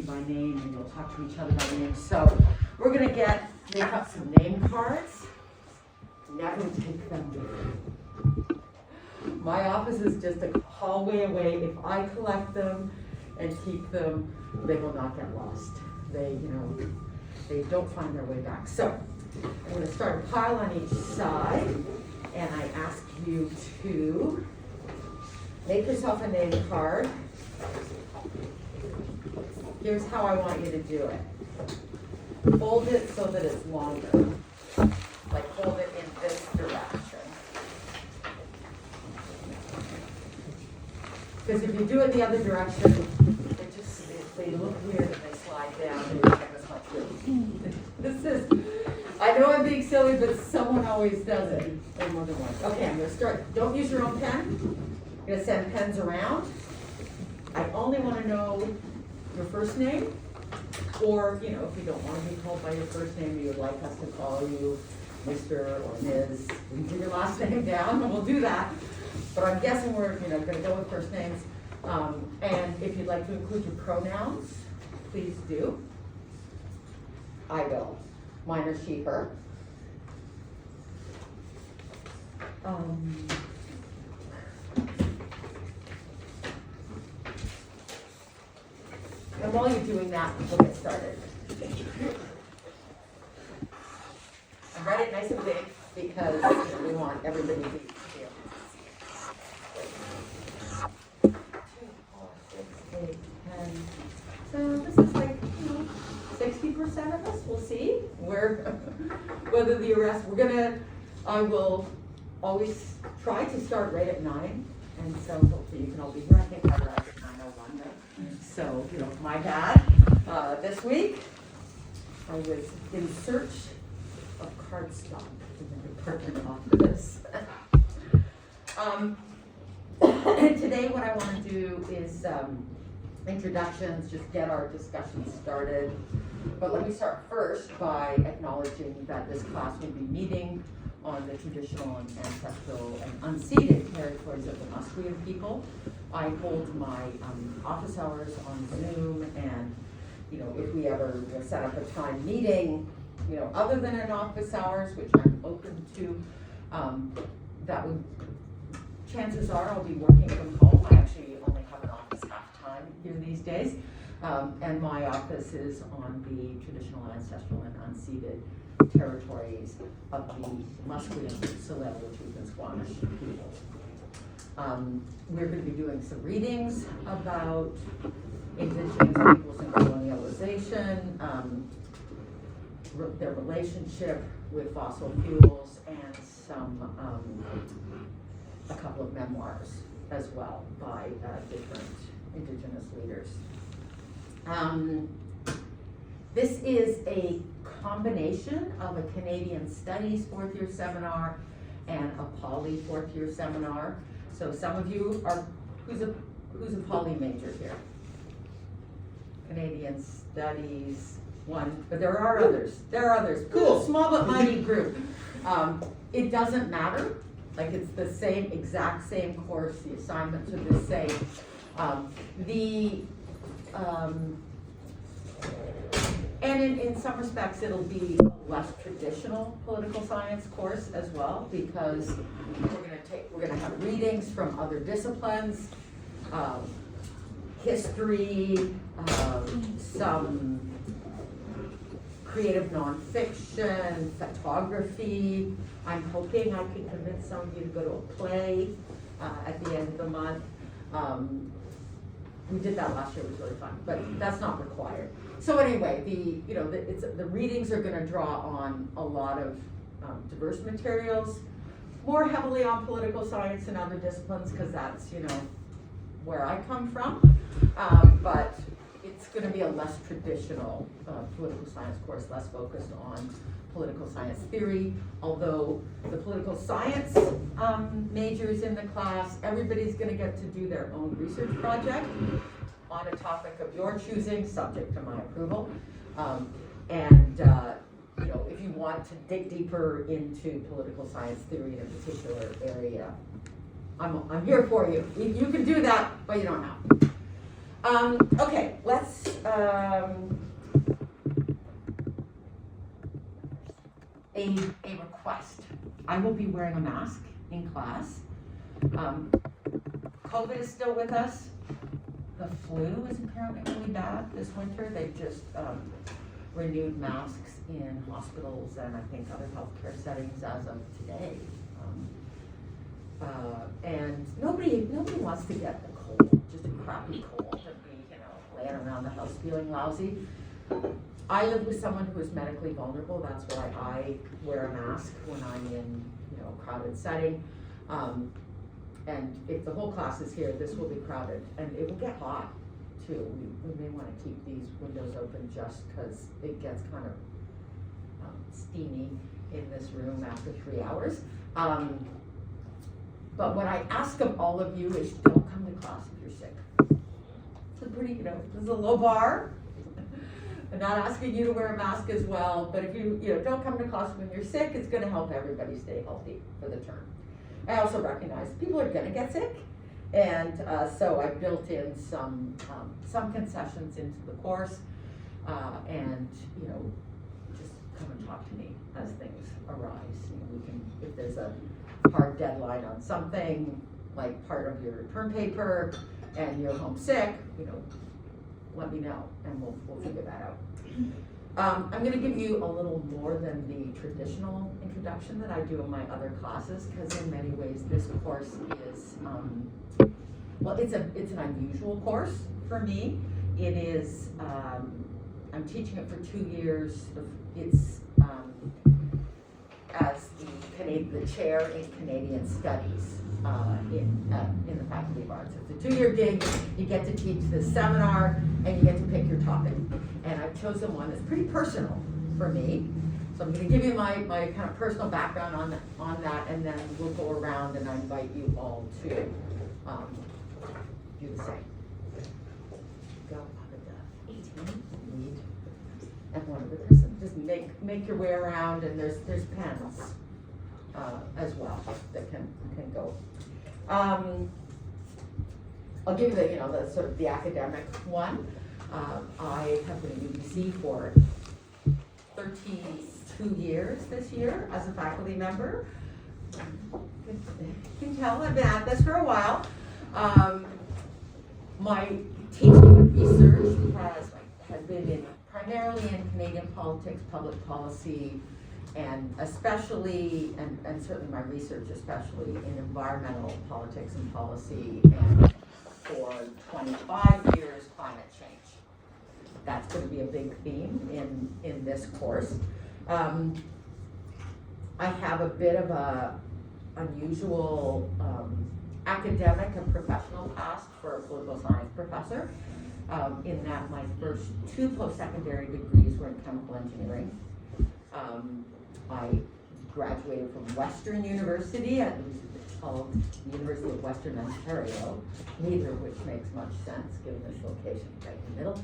by name and you'll talk to each other by name. So we're going to make up some name cards. Never take them with you. My office is just a hallway away. If I collect them and keep them, they will not get lost. They don't find their way back. So I'm going to start a pile on each side, and I ask you to make yourself a name card. Here's how I want you to do it. Fold it so that it's longer. Like hold it in this direction. Because if you do it the other direction, they look weird and they slide down and you don't get as much room. I know I'm being silly, but someone always does it. Or more than one. Okay, I'm going to start. Don't use your own pen. I'm going to send pens around. I only want to know your first name, or, if you don't want to be called by your first name, you would like us to call you Mr. or Ms. You can put your last name down, and we'll do that. But I'm guessing we're, going to go with first names. And if you'd like to include your pronouns, please do. I will. Mine are she, her. And while you're doing that, we'll get started. I write it nice and big because we want everybody to hear. 2, 4, 6, 8, 10. So this is like, 60% of us. We'll see whether the arrest. I will always try to start right at 9, and so hopefully you can all be here. I think I arrived at 9:01 though. So, my bad. This week, I was in search of cardstock in the department office. Today, what I want to do is introductions, just get our discussion started. But let me start first by acknowledging that this class will be meeting on the traditional and ancestral and unceded territories of the Musqueam people. I hold my office hours on Zoom, and if we ever set up a time meeting, other than in office hours, which I'm open to, chances are I'll be working from home. I actually only have an office half-time here these days, and my office is on the traditional, ancestral, and unceded territories of the Musqueam, Tsleil-Waututh, and Squamish people. We're going to be doing some readings about Indigenous peoples and colonialization, their relationship with fossil fuels, and a couple of memoirs as well by different Indigenous leaders. This is a combination of a Canadian Studies 4th year seminar and a Poli 4th year seminar. So some of you are, who's a Poli major here? Canadian Studies, one, but there are others. Cool, small but mighty group. It doesn't matter, like it's the exact same course, the assignments are the same. And in some respects, it'll be a less traditional political science course as well, because we're gonna have readings from other disciplines, history, some creative nonfiction, photography. I'm hoping I can convince some of you to go to a play at the end of the month. We did that last year, it was really fun, but that's not required. So anyway, the readings are going to draw on a lot of diverse materials, more heavily on political science and other disciplines, because that's where I come from. But it's going to be a less traditional political science course, less focused on political science theory. Although the political science majors in the class, everybody's going to get to do their own research project on a topic of your choosing, subject to my approval. If you want to dig deeper into political science theory in a particular area, I'm here for you. You can do that, but you don't have to. Okay, let's, a request. I will be wearing a mask in class. COVID is still with us. The flu is apparently really bad this winter. They've just renewed masks in hospitals and I think other healthcare settings as of today. And nobody wants to get the cold, just a crappy cold, and be, laying around the house feeling lousy. I live with someone who is medically vulnerable. That's why I wear a mask when I'm in, a crowded setting. And if the whole class is here, this will be crowded, and it will get hot too. We may want to keep these windows open just because it gets kind of steamy in this room after 3 hours. But what I ask of all of you is don't come to class if you're sick. It's a pretty, this is a low bar. I'm not asking you to wear a mask as well, but if you don't come to class when you're sick, it's going to help everybody stay healthy for the term. I also recognize people are going to get sick, and so I built in some concessions into the course, and just come and talk to me as things arise. We can, if there's a hard deadline on something, like part of your term paper, and you're homesick, let me know, and we'll figure that out. I'm going to give you a little more than the traditional introduction that I do in my other classes, because in many ways this course is, it's an unusual course for me. It is, I'm teaching it for 2 years. It's as the chair in Canadian Studies in the Faculty of Arts. It's a 2-year gig. You get to teach this seminar, and you get to pick your topic. And I've chosen one that's pretty personal for me. So I'm going to give you my kind of personal background on that, and then we'll go around, and I invite you all to do the same. Go on the 18. And one other person. Just make your way around, and there's pens as well that can go. I'll give you the sort of the academic one. I have been at UBC for 32 years this year as a faculty member. You can tell I've been at this for a while. My teaching and research has been primarily in Canadian politics, public policy, and especially, and certainly my research especially, in environmental politics and policy, and for 25 years, climate change. That's going to be a big theme in this course. I have a bit of a unusual academic and professional past for a political science professor, in that my first 2 post-secondary degrees were in chemical engineering. I graduated from Western University, at called the University of Western Ontario, neither of which makes much sense given this location right in the middle.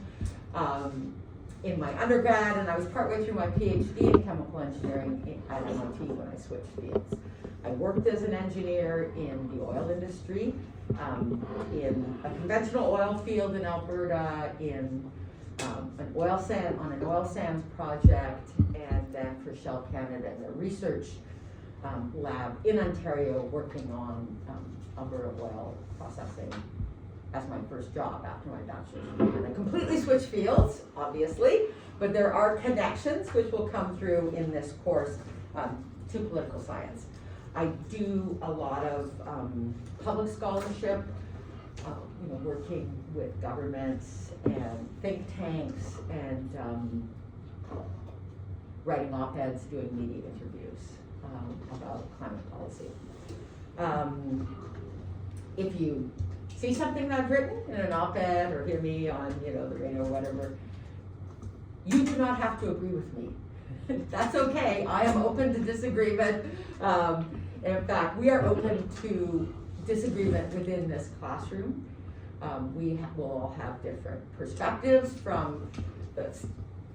In my undergrad, and I was partway through my PhD in chemical engineering at MIT when I switched fields. I worked as an engineer in the oil industry, in a conventional oil field in Alberta, in on an oil sands project, and then for Shell Canada in their research lab in Ontario, working on Alberta oil processing as my first job after my bachelor's degree. And I completely switched fields, obviously, but there are connections which will come through in this course to political science. I do a lot of public scholarship, working with governments and think tanks, and writing op-eds, doing media interviews about climate policy. If you see something that I've written in an op-ed or hear me on the radio or whatever, you do not have to agree with me. That's okay. I am open to disagreement. In fact, we are open to disagreement within this classroom. We will all have different perspectives from the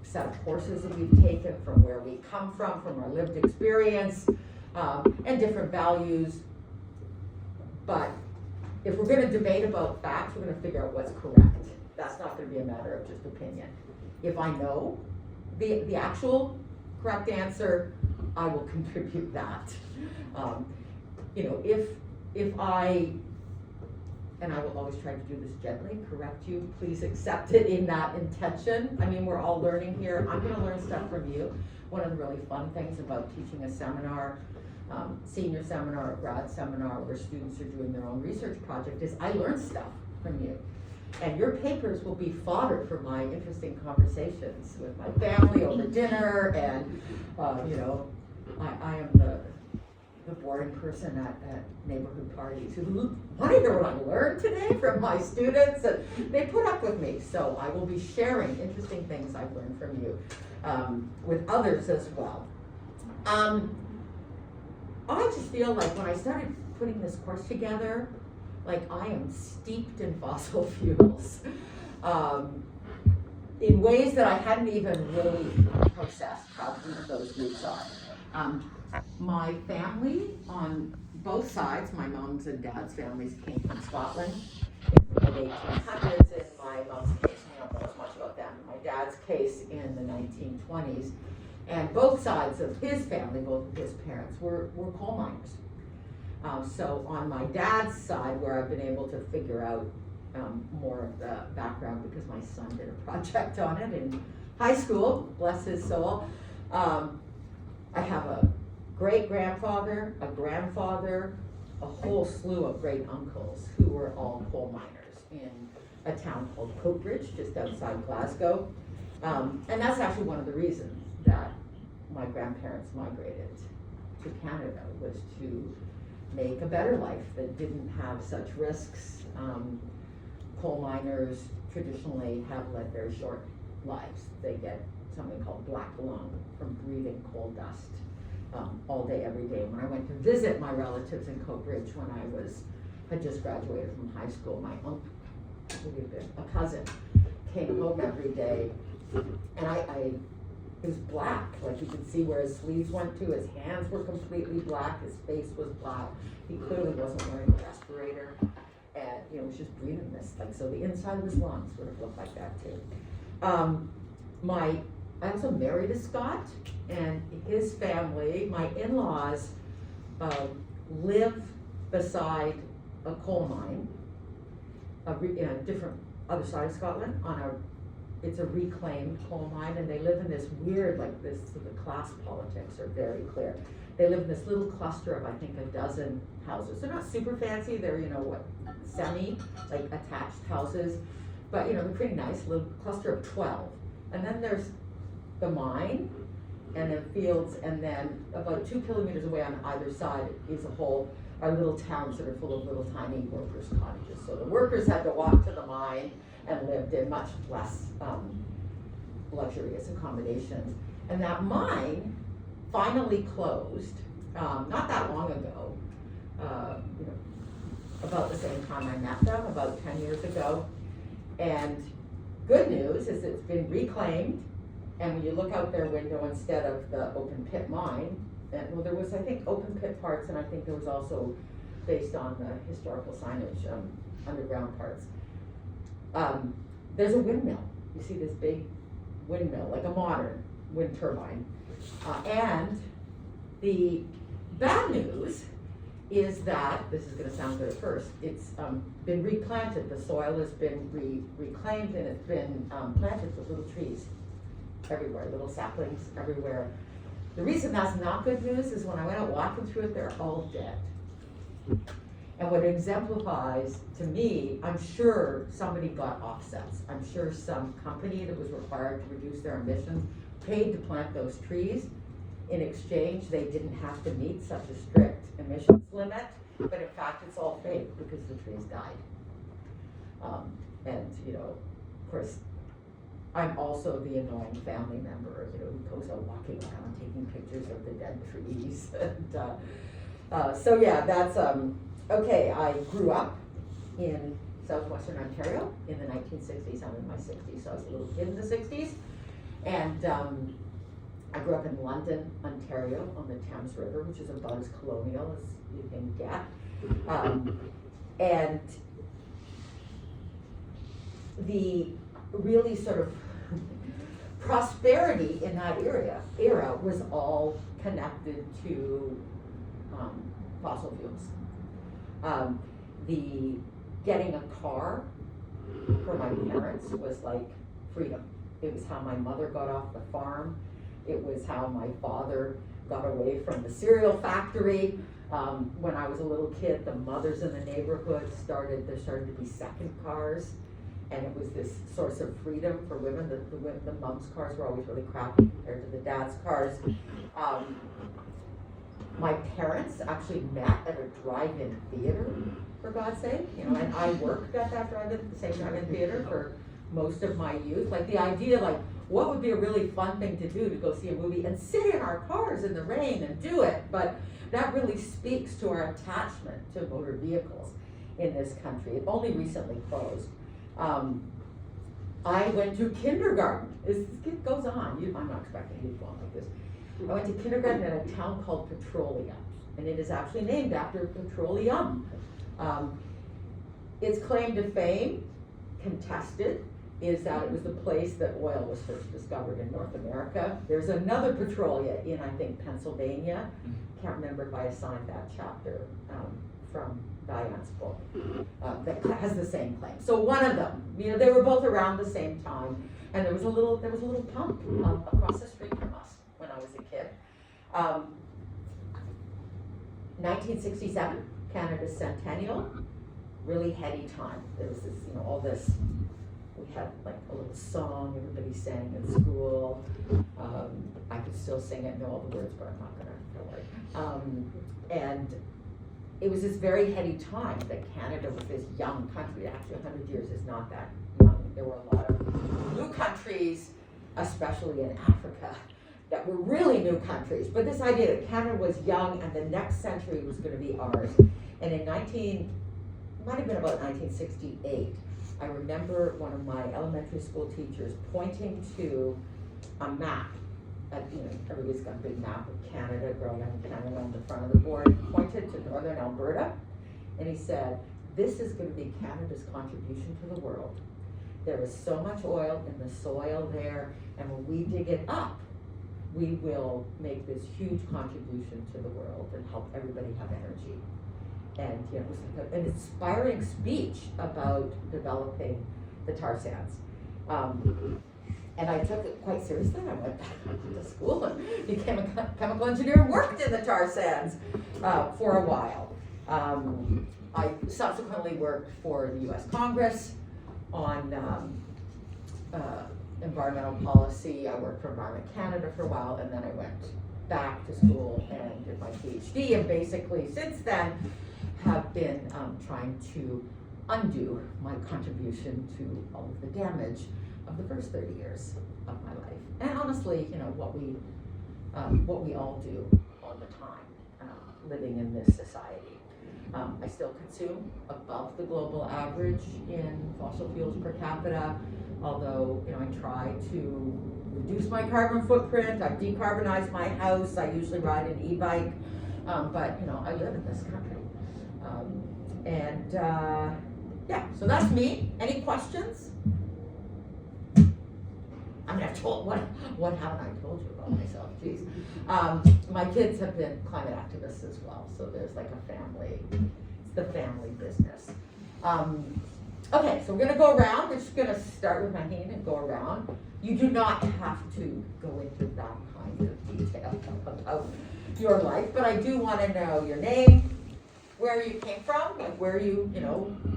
set of courses that we've taken, from where we come from our lived experience, and different values. But if we're going to debate about facts, we're going to figure out what's correct. that's not gonna be a matter of just opinion. If I know the actual correct answer, I will contribute that. You know, if I, and I will always try to do this gently, correct you, please accept it in that intention. I mean, we're all learning here. I'm gonna learn stuff from you. One of the really fun things about teaching a seminar, senior seminar, or grad seminar, where students are doing their own research project, is I learn stuff from you. And your papers will be fodder for my interesting conversations with my family over dinner, and, you know, I am the boring person at neighborhood parties who want to hear what I learned today from my students, and they put up with me. So I will be sharing interesting things I've learned from you with others as well. I just feel like when I started putting this course together, like I am steeped in fossil fuels in ways that I hadn't even really processed how deep those roots are. My family on both sides, my mom's and dad's families, came from Scotland in the 1800s. In my mom's case, we don't know as much about them. My dad's case in the 1920s. And both sides of his family, both of his parents, were coal miners. So on my dad's side, where I've been able to figure out more of the background because my son did a project on it in high school, bless his soul. I have a great-grandfather, a grandfather, a whole slew of great-uncles who were all coal miners in a town called Coatbridge, just outside Glasgow. And that's actually one of the reasons that my grandparents migrated to Canada, was to make a better life that didn't have such risks. Coal miners traditionally have led very short lives. They get something called black lung from breathing coal dust all day, every day. When I went to visit my relatives in Coatbridge when I had just graduated from high school, my uncle, a cousin, came home every day, and it was black. Like you could see where his sleeves went to. His hands were completely black. His face was black. He clearly wasn't wearing a respirator, and you know, was just breathing this. Like, so the inside of his lungs would have looked like that too. I also married a Scot, and his family, my in-laws, live beside a coal mine, in a different other side of Scotland. It's a reclaimed coal mine, and they live in this weird, like this, so the class politics are very clear. They live in this little cluster of, I think, a dozen houses. They're not super fancy, they're, you know, like attached houses, but, you know, they're pretty nice, little cluster of 12. And then there's the mine, and then fields, and then about 2 kilometers away on either side is are little towns that are full of little tiny workers' cottages. So the workers had to walk to the mine and lived in much less luxurious accommodations. And that mine finally closed not that long ago, you know, about the same time I met them, about 10 years ago. And good news is it's been reclaimed, and when you look out their window, instead of the open pit mine, and well, there was, I think, open pit parts, and I think there was also, based on the historical signage, underground parts. There's a windmill. You see this big windmill, like a modern wind turbine. And the bad news is that, this is gonna sound good at first, it's been replanted. The soil has been reclaimed, and it's been planted with little trees everywhere, little saplings everywhere. The reason that's not good news is when I went out walking through it, they're all dead. And what it exemplifies to me, I'm sure somebody got offsets. I'm sure some company that was required to reduce their emissions paid to plant those trees. In exchange, they didn't have to meet such a strict emissions limit, but in fact, it's all fake because the trees died. And, you know, of course, I'm also the annoying family member, you know, who goes out walking around taking pictures of the dead trees. And, so yeah, that's, okay, I grew up in southwestern Ontario in the 1960s. I'm in my 60s, so I was a little kid in the 60s. And I grew up in London, Ontario, on the Thames River, which is about as colonial as you can get. And the really sort of prosperity in that era was all connected to fossil fuels. The getting a car for my parents was like freedom. It was how my mother got off the farm. It was how my father got away from the cereal factory. When I was a little kid, the mothers in the neighborhood there started to be second cars, and it was this source of freedom for women. The mom's cars were always really crappy compared to the dad's cars. My parents actually met at a drive-in theater, for God's sake, and I worked at that the same drive-in theater for most of my youth. Like the idea, like what would be a really fun thing to do to go see a movie and sit in our cars in the rain and do it, but that really speaks to our attachment to motor vehicles in this country. It only recently closed. I went to kindergarten. It goes on. I'm not expecting you to go on like this. I went to kindergarten in a town called Petrolia, and it is actually named after petroleum. Its claim to fame, contested, is that it was the place that oil was first discovered in North America. There's another Petrolia in, I think, Pennsylvania. Can't remember if I assigned that chapter from Diane's book that has the same claim. So one of them, they were both around the same time, and there was a little pump across the street from us when I was a kid. 1967, Canada's centennial, really heady time. There was this, all this. We had like a little song everybody sang in school. I could still sing it, know all the words, but I'm not gonna, don't worry. And it was this very heady time that Canada was this young country. Actually, 100 years is not that young. There were a lot of new countries, especially in Africa, that were really new countries. But this idea that Canada was young and the next century was gonna be ours. And in might have been about 1968, I remember one of my elementary school teachers pointing to a map. Everybody's got a big map of Canada, growing up in Canada on the front of the board. He pointed to northern Alberta, and he said, "This is going to be Canada's contribution to the world. There is so much oil in the soil there, and when we dig it up, we will make this huge contribution to the world and help everybody have energy." And it was like an inspiring speech about developing the tar sands. And I took it quite seriously. I went back to school and became a chemical engineer and worked in the tar sands for a while. I subsequently worked for the US Congress on environmental policy. I worked for Environment Canada for a while, and then I went back to school and did my PhD, and basically since then have been trying to undo my contribution to all of the damage of the first 30 years of my life. And honestly, what we all do all the time, living in this society. I still consume above the global average in fossil fuels per capita, although I try to reduce my carbon footprint. I've decarbonized my house. I usually ride an e-bike, but I live in this country. Yeah, so that's me. Any questions? I mean, what haven't I told you about myself? Jeez. My kids have been climate activists as well, so there's like a family, it's the family business. Okay, so we're gonna go around. We're just gonna start with my hand and go around. You do not have to go into that kind of detail about your life, but I do wanna know your name, where you came from, like where you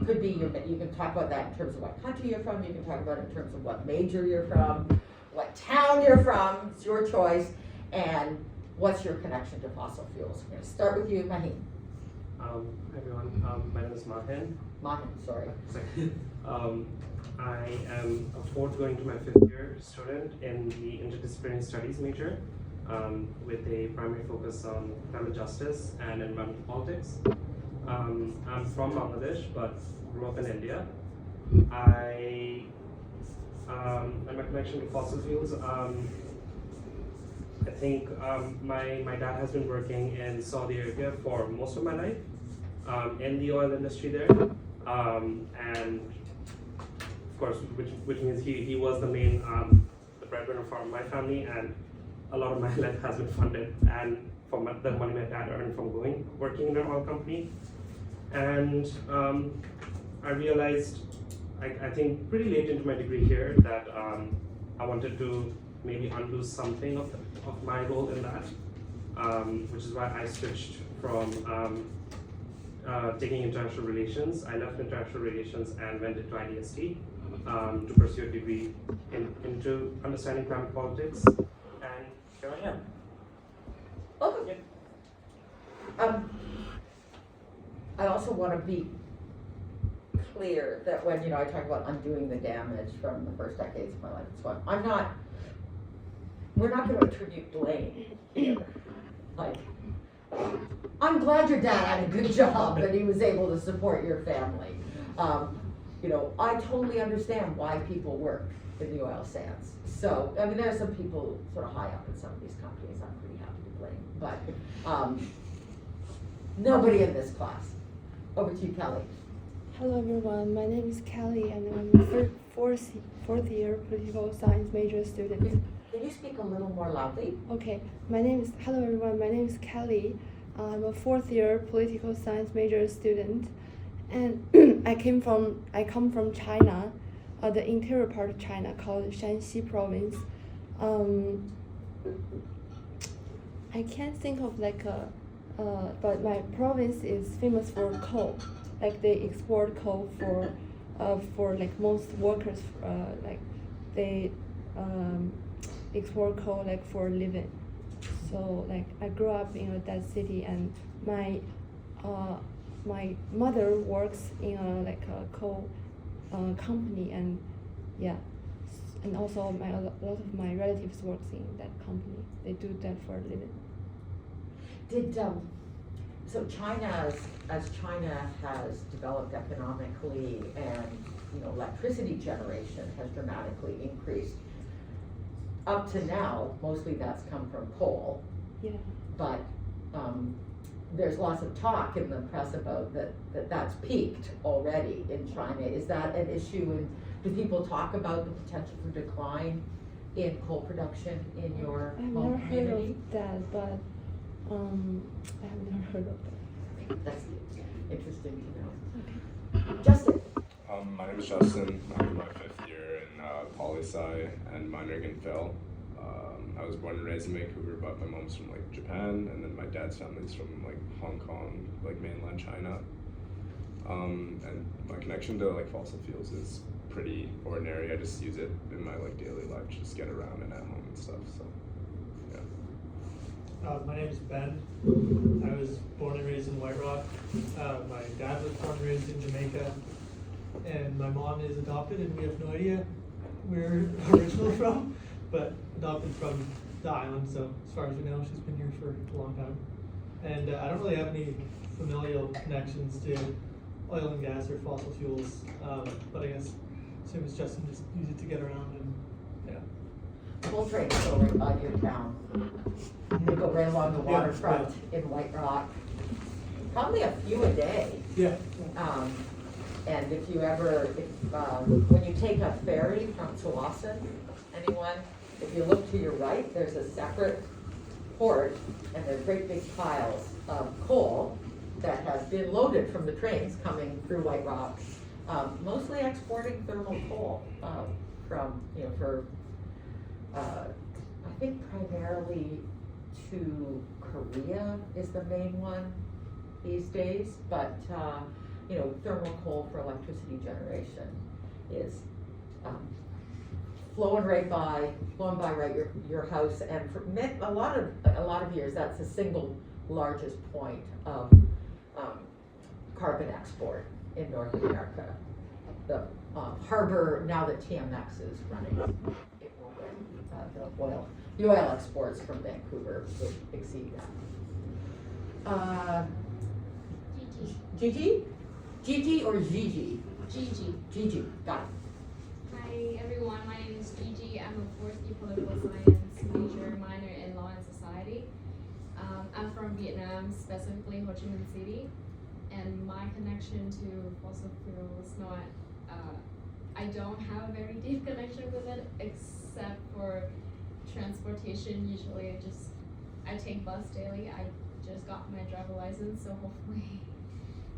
could be, you can talk about that in terms of what country you're from, you can talk about it in terms of what major you're from, what town you're from, it's your choice, and what's your connection to fossil fuels. We're gonna start with you, Maheen. Hi everyone, my name is Mahin. Mahin, sorry. I am a fourth going to my fifth year student in the interdisciplinary studies major with a primary focus on climate justice and environmental politics. I'm from Bangladesh but grew up in India. And my connection to fossil fuels, I think my dad has been working in Saudi Arabia for most of my life in the oil industry there. And of course, which means he was the main the breadwinner for my family, and a lot of my life has been funded and from the money my dad earned from working in an oil company. And I realized, I think pretty late into my degree here, that I wanted to maybe undo something of my role in that, which is why I switched from taking international relations. I left international relations and went into IDST to pursue a degree into understanding climate politics, and here I am. Okay. I also want to be clear that when, I talk about undoing the damage from the first decades of my life, it's what we're not going to attribute blame here. Like, I'm glad your dad had a good job and he was able to support your family. I totally understand why people work in the oil sands. So, there are some people sort of high up in some of these companies I'm pretty happy to blame, but nobody in this class. Over to you, Kelly. Hello everyone, my name is Kelly and I'm a fourth year political science major student. Can you speak a little more loudly? Okay, hello everyone, my name is Kelly. I'm a fourth year political science major student, and I come from China, the interior part of China called Shanxi province. I can't think of but my province is famous for coal. Like they export coal for like most workers, they export coal for living. So I grew up in that city, and my mother works in a coal company, and yeah, and also a lot of my relatives works in that company. They do that for a living. So as China has developed economically, and electricity generation has dramatically increased, up to now, mostly that's come from coal. Yeah. But there's lots of talk in the press about that's peaked already in China. Is that an issue, and do people talk about the potential for decline in coal production in your home community? I've never heard of that, but I have never heard of that. That's interesting to know. Okay. Justin. My name is Justin. I'm in my 5th year in Poli and minoring in Phil. I was born and raised in Vancouver, but my mom's from Japan, and then my dad's family's from Hong Kong, mainland China. And my connection to fossil fuels is pretty ordinary. I just use it in my daily life to just get around and at home and stuff. So yeah. My name is Ben. I was born and raised in White Rock. My dad was born and raised in Jamaica, and my mom is adopted, and we have no idea where originally from, but adopted from the island. So as far as we know, she's been here for a long time. And I don't really have any familial connections to oil and gas or fossil fuels, but I guess same as Justin, just use it to get around, and yeah. Coal trains go right by your town. They go right along the waterfront in White Rock. Probably a few a day. Yeah. And if when you take a ferry from Tsawwassen, anyone, if you look to your right, there's a separate port, and there's great big piles of coal that has been loaded from the trains coming through White Rock, mostly exporting thermal coal from, I think primarily to Korea is the main one these days, but thermal coal for electricity generation is flowing by your house, and for a lot of years that's the single largest point of carbon export in North America. The harbor, now that TMX is running, it will win. The oil exports from Vancouver would exceed that. Gigi? Gigi or Gigi? Gigi. Gigi, got it. Hi everyone, my name is Gigi. I'm a 4th year political science major, minor in law and society. I'm from Vietnam, specifically Ho Chi Minh City, and my connection to fossil fuels not I don't have a very deep connection with it, except for transportation. Usually I take bus daily. I just got my driver license, so hopefully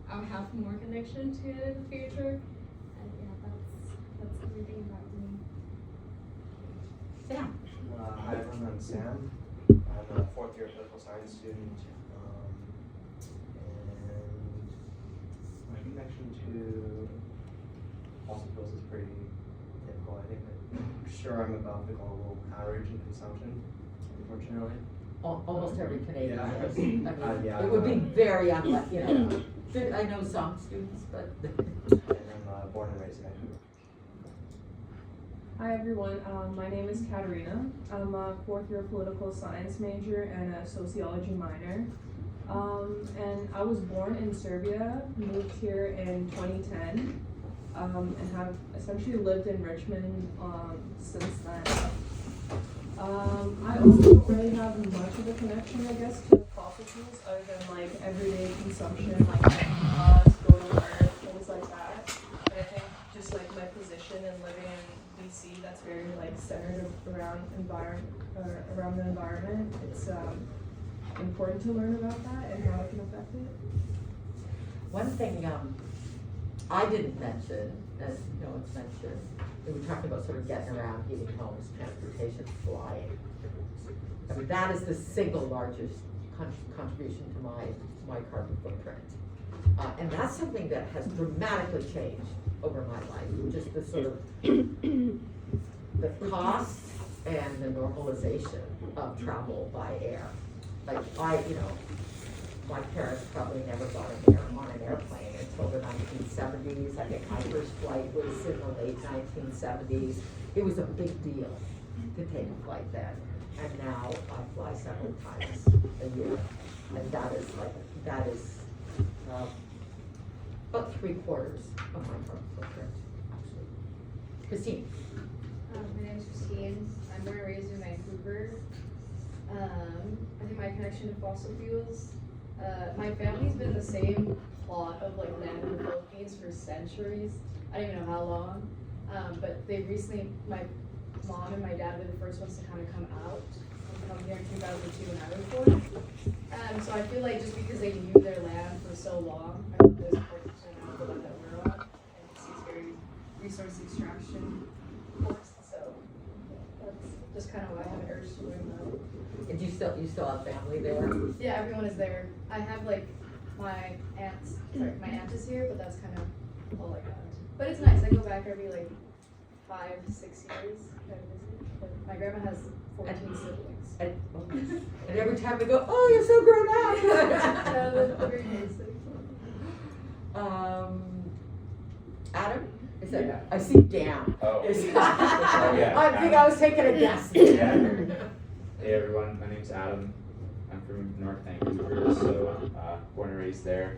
I'll have more connection to it in the future. And yeah, that's everything about me. Sam? Hi everyone, I'm Sam. I'm a fourth year political science student. And my connection to fossil fuels is pretty typical. I think that I'm sure I'm above the global average in consumption, unfortunately. Almost every Canadian Yeah. does. I mean, Yeah, it would be I'm, very unlucky, I know some students, but. And I'm born and raised in Vancouver. Hi everyone, my name is Katerina. I'm a fourth year political science major and a sociology minor. And I was born in Serbia, moved here in 2010, and have essentially lived in Richmond since then. I also don't really have much of a connection, I guess, to fossil fuels other than like everyday consumption, like going to work, things like that. And I think just like my position and living in BC, that's very like centered around around the environment. It's important to learn about that and how it can affect it. One thing I didn't mention, as no one's mentioned, we were talking about sort of getting around, heating homes, transportation, flying. I mean, that is the single largest contribution to my carbon footprint. And that's something that has dramatically changed over my life, just the sort of the cost and the normalization of travel by air. Like my parents probably never got on an airplane until the 1970s. I think my first flight was in the late 1970s. It was a big deal to take a flight then. And now I fly several times a year. And that is about 3/4 of my carbon footprint, actually. Christine? My name is Christine. I'm born and raised in Vancouver. I think my connection to fossil fuels, my family's been in the same plot of like land in the Philippines for centuries. I don't even know how long. But they recently, my mom and my dad were the first ones to kind of come out and come here in 2002 when I was born. So I feel like just because they knew their land for so long, I think there's important to know the land that we're on. And it's very resource extraction forced. So that's just kind of why I have an urge to learn that. And you still have family there? Yeah, everyone is there. I have like my aunt's, my aunt is here, but that's kind of all I got. But it's nice. I go back every like 5-6 years. I visit. But my grandma has 14 siblings. And every time we go, oh, you're so grown up. Yeah, that's very basic. Adam? Is that, Yeah. I see Dan. Oh. I yeah, think Adam. I was taking a guess. Yeah. Hey everyone, my name's Adam. I'm from North Vancouver, so born and raised there.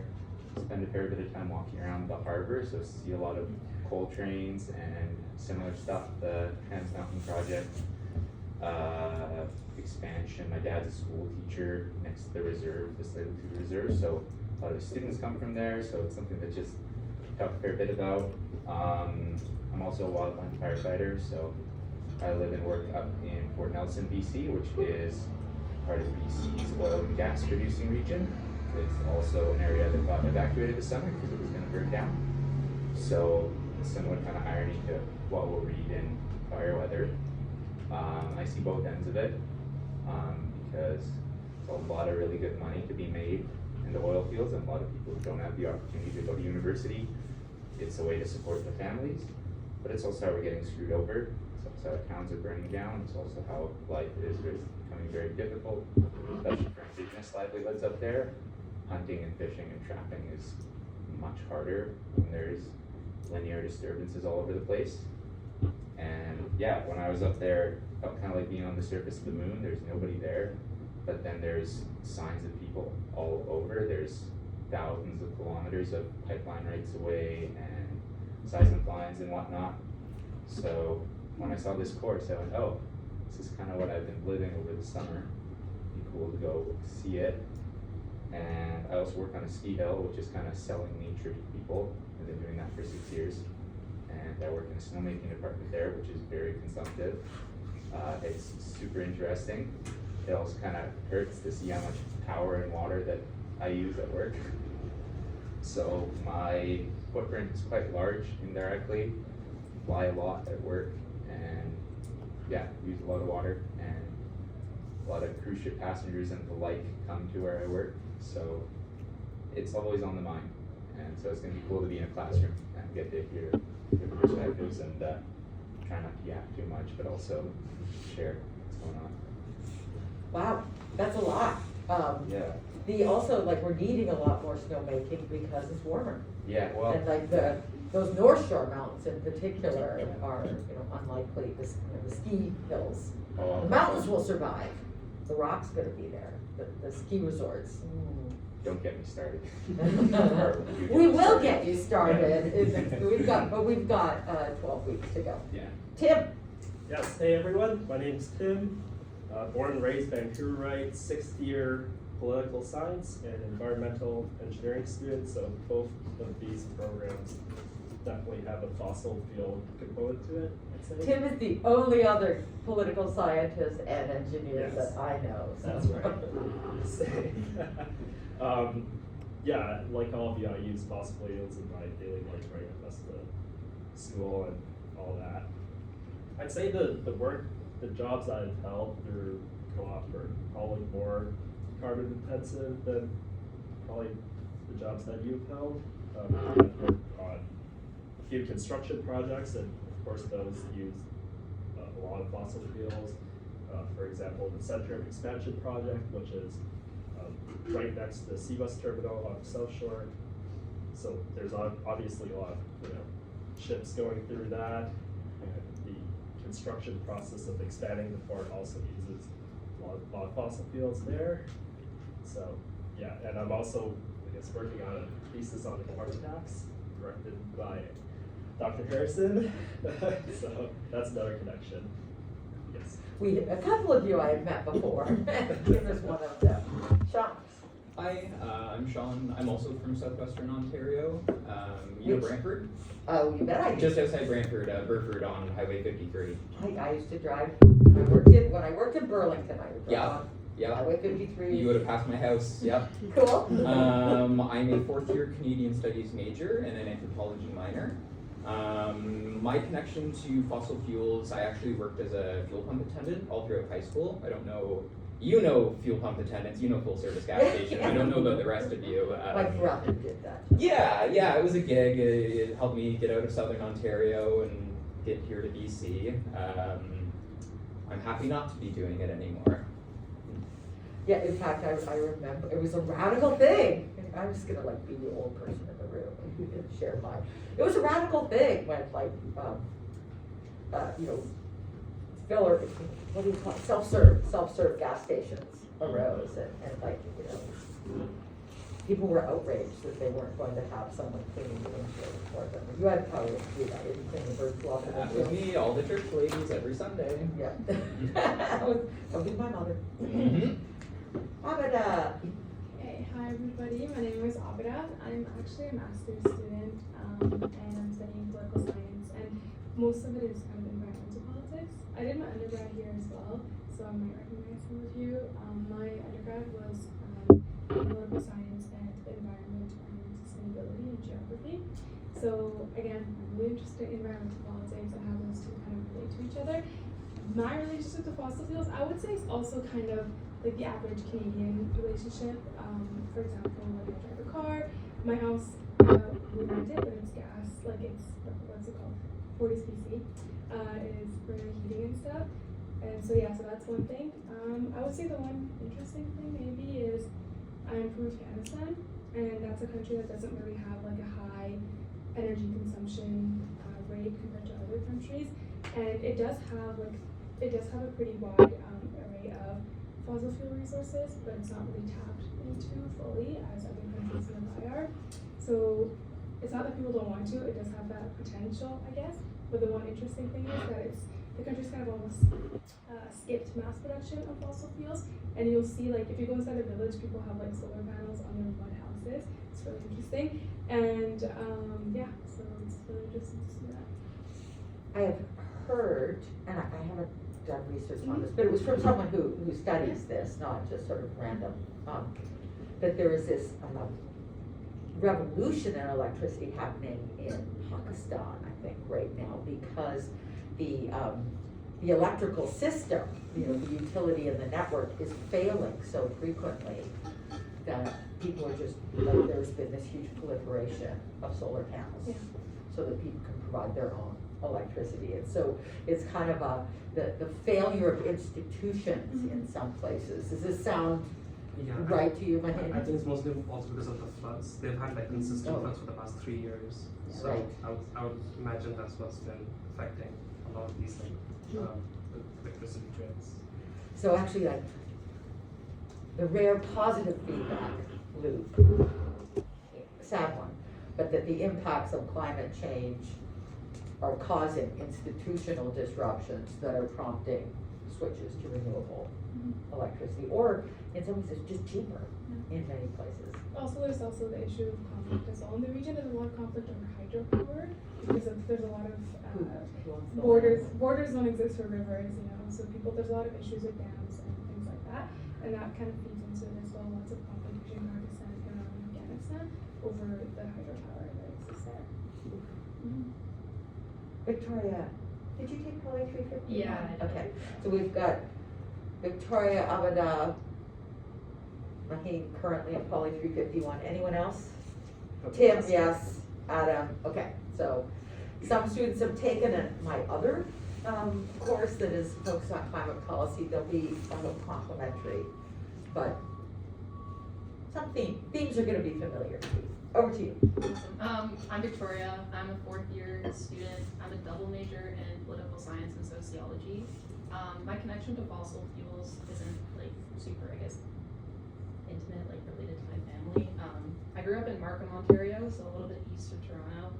Spend a fair bit of time walking around the harbor, so see a lot of coal trains and similar stuff. The Trans Mountain Project expansion. My dad's a school teacher next to the reserve, the Slave Reserve, so a lot of students come from there, so it's something that just talk a fair bit about. I'm also a wildland firefighter, so I live and work up in Fort Nelson, BC, which is part of BC's oil and gas producing region. It's also an area that got evacuated this summer because it was going to burn down. So, similar kind of irony to what we'll read in fire weather. I see both ends of it because there's a lot of really good money to be made in the oil fields, and a lot of people who don't have the opportunity to go to university. It's a way to support their families, but it's also how we're getting screwed over. It's also how towns are burning down. It's also how life is becoming very difficult, especially for indigenous livelihoods up there. Hunting and fishing and trapping is much harder when there's linear disturbances all over the place. And yeah, when I was up there, it felt kind of like being on the surface of the moon. There's nobody there, but then there's signs of people all over. There's thousands of kilometers of pipeline rights away and seismic lines and whatnot. So when I saw this course, I went, oh, this is kind of what I've been living over the summer. It'd be cool to go see it. And I also work on a ski hill, which is kind of selling nature to people. I've been doing that for 6 years. and I work in the snowmaking department there, which is very consumptive. It's super interesting. It also kind of hurts to see how much power and water that I use at work. So my footprint is quite large indirectly, fly a lot at work, and yeah, use a lot of water, and a lot of cruise ship passengers and the like come to where I work. So it's always on the mind, and so it's gonna be cool to be in a classroom and get to hear different perspectives and try not to yap too much, but also share what's going on. Wow, that's a lot. Yeah. Also, like, we're needing a lot more snowmaking because it's warmer. Yeah, well, And like those North Shore mountains in particular are, unlikely, the ski hills. oh, The mountains will survive, the rock's gonna be there, the ski resorts. don't get me started. We will get you started, we've got 12 weeks to go. Yeah. Tim, Yes, hey everyone, my name's Tim, born and raised Vancouverite, 6th year political science and environmental engineering student, so both of these programs definitely have a fossil fuel component to it, I'd say. Tim is the only other political scientist and engineer Yes. that I know. So. That's right. Yeah, like all of you, I use fossil fuels in my daily life, right? That's the school and all that. I'd say the jobs I've held through co-op are probably more carbon intensive than probably the jobs that you've held. I've worked on a few construction projects, and of course those use a lot of fossil fuels. For example, the Centric expansion project, which is right next to the Seabus terminal on the South Shore. So there's obviously a lot of ships going through that, and the construction process of expanding the port also uses a lot of fossil fuels there. So yeah, and I'm also, I guess, working on a thesis on the carbon tax directed by Dr. Harrison. So that's another connection. Yes. A couple of you I have met before. Tim is one of them. Sean. Hi, I'm Sean. I'm also from Southwestern Ontario. You know Brantford? Oh, you bet I do. Just outside Brantford, Burford on Highway 53. I used to drive, when I worked in Burlington, I would drive Yeah. on Yeah. Highway 53. You would have passed my house. Yep. Cool. I'm a 4th year Canadian Studies major and an anthropology minor. My connection to fossil fuels, I actually worked as a fuel pump attendant all throughout high school. I don't know, you know fuel pump attendants, you know full service gas station. I don't know about the rest of you. My brother did that. Yeah, it was a gig. It helped me get out of Southern Ontario and get here to BC. I'm happy not to be doing it anymore. Yeah, in fact, I remember, it was a radical thing. I'm just gonna be the old person in the room and share mine. It was a radical thing when filler, what do you call it, self-serve gas stations arose and people were outraged that they weren't going to have someone cleaning the windshield for them. You had probably to do that, didn't clean the bird flu off the That was windshield. me, all the church ladies every Sunday. Yeah. That was my mother. Abida. Hey, hi everybody. My name is Abida. I'm actually a master's student, and I'm studying political science, and most of it is kind of environmental politics. I did my undergrad here as well, so I might recognize some of you. My undergrad was political science and environment and sustainability and geography. So again, I'm really interested in environmental politics and how those two kind of relate to each other. My relationship to fossil fuels, I would say, is also kind of like the average Canadian relationship. For example, when I drive a car, my house, we rent it, but it's gas, like it's, what's it called, 40 cc, is for heating and stuff. And so yeah, so that's one thing. I would say the one interesting thing maybe is I'm from Afghanistan, and that's a country that doesn't really have like a high energy consumption rate compared to other countries. And it does have a pretty wide array of fossil fuel resources, but it's not really tapped into fully as other countries nearby are. So it's not that people don't want to, it does have that potential, I guess. But the one interesting thing is that the country's kind of almost skipped mass production of fossil fuels. And you'll see, like, if you go inside a village, people have like solar panels on their mud houses. It's really interesting. And yeah, so it's really interesting to see that. I have heard, and I haven't done research on this, but it was from someone who studies this, not just sort of random, that there is this revolution in electricity happening in Pakistan, I think, right now, because the electrical system, the utility and the network is failing so frequently that people are just, there's been this huge proliferation of solar panels so that people can provide their own electricity. And so it's kind of the failure of institutions in some places. Does this sound right to you, Mahin? I think it's mostly also because of the floods. They've had like consistent floods for the past 3 years. So Right. I would imagine that's what's been affecting a lot of these like electricity grids. So actually, like, the rare positive feedback loop, sad one, but that the impacts of climate change are causing institutional disruptions that are prompting switches to renewable electricity, or in some cases just cheaper in many places. Also, there's also the issue of conflict as well. In the region, there's a lot of conflict over hydropower because there's a lot of Who owns the borders. land? Borders don't exist for rivers, so there's a lot of issues with dams and things like that, and that kind of feeds into it as well. Lots of conflict between Pakistan and Afghanistan over the hydropower that exists there. Victoria, did you take Poli 350? Yeah, I did. Okay, so we've got Victoria, Abada, Mahin currently at Poli 351. Anyone else? Tim, yes. Adam, okay. So some students have taken my other course that is focused on climate policy. They'll be complementary, but some themes are going to be familiar to you. Over to you. I'm Victoria. I'm a 4th year student. I'm a double major in political science and sociology. My connection to fossil fuels isn't like super, I guess, intimate, like related to my family. I grew up in Markham, Ontario, so a little bit east of Toronto.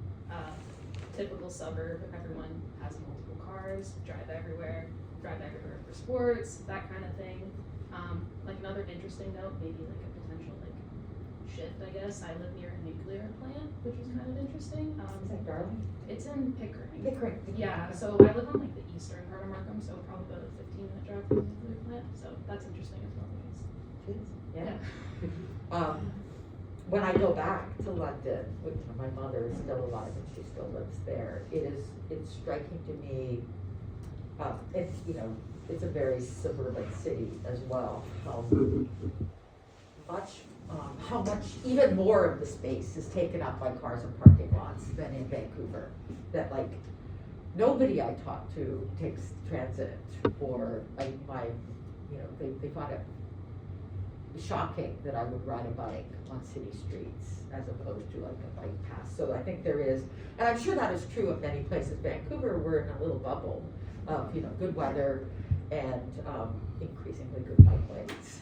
Typical suburb. Everyone has multiple cars, drive everywhere for sports, that kind of thing. Like another interesting note, maybe like a potential like shift, I guess. I live near a nuclear plant, which is kind of interesting. Is that Darling? It's in Pickering. Pickering. Yeah, so I live on like the eastern part of Markham, so probably about a 15-minute drive from the nuclear plant. So that's interesting as well, I guess. Yeah. When I go back to London, which my mother is still alive and she still lives there, it's striking to me. It's a very suburban city as well. How much even more of the space is taken up by cars and parking lots than in Vancouver. That like nobody I talk to takes transit, or they find it shocking that I would ride a bike on city streets as opposed to like a bike path. So I think there is, and I'm sure that is true of many places. Vancouver, we're in a little bubble of good weather and increasingly good bike lanes.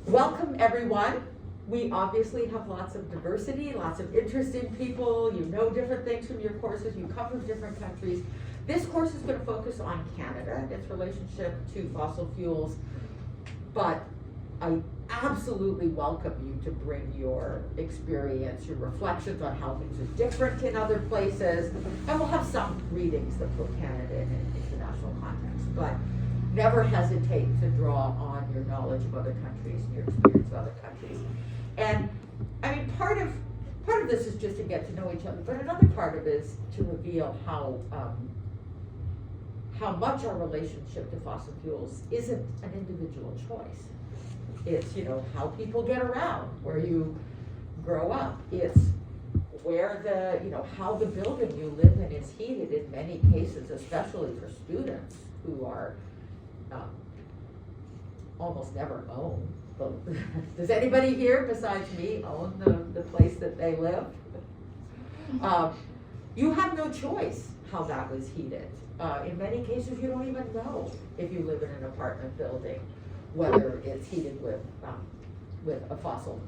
Welcome everyone. We obviously have lots of diversity, lots of interesting people. You know different things from your courses. You come from different countries. This course is going to focus on Canada and its relationship to fossil fuels, but I absolutely welcome you to bring your experience, your reflections on how things are different in other places, and we'll have some readings that put Canada in an international context, but never hesitate to draw on your knowledge of other countries and your experience of other countries. And I mean, part of this is just to get to know each other, but another part of it is to reveal how much our relationship to fossil fuels isn't an individual choice. It's, how people get around, where you grow up. It's where how the building you live in is heated in many cases, especially for students who are almost never own. Does anybody here besides me own the place that they live? You have no choice how that was heated. In many cases, you don't even know if you live in an apartment building whether it's heated with a fossil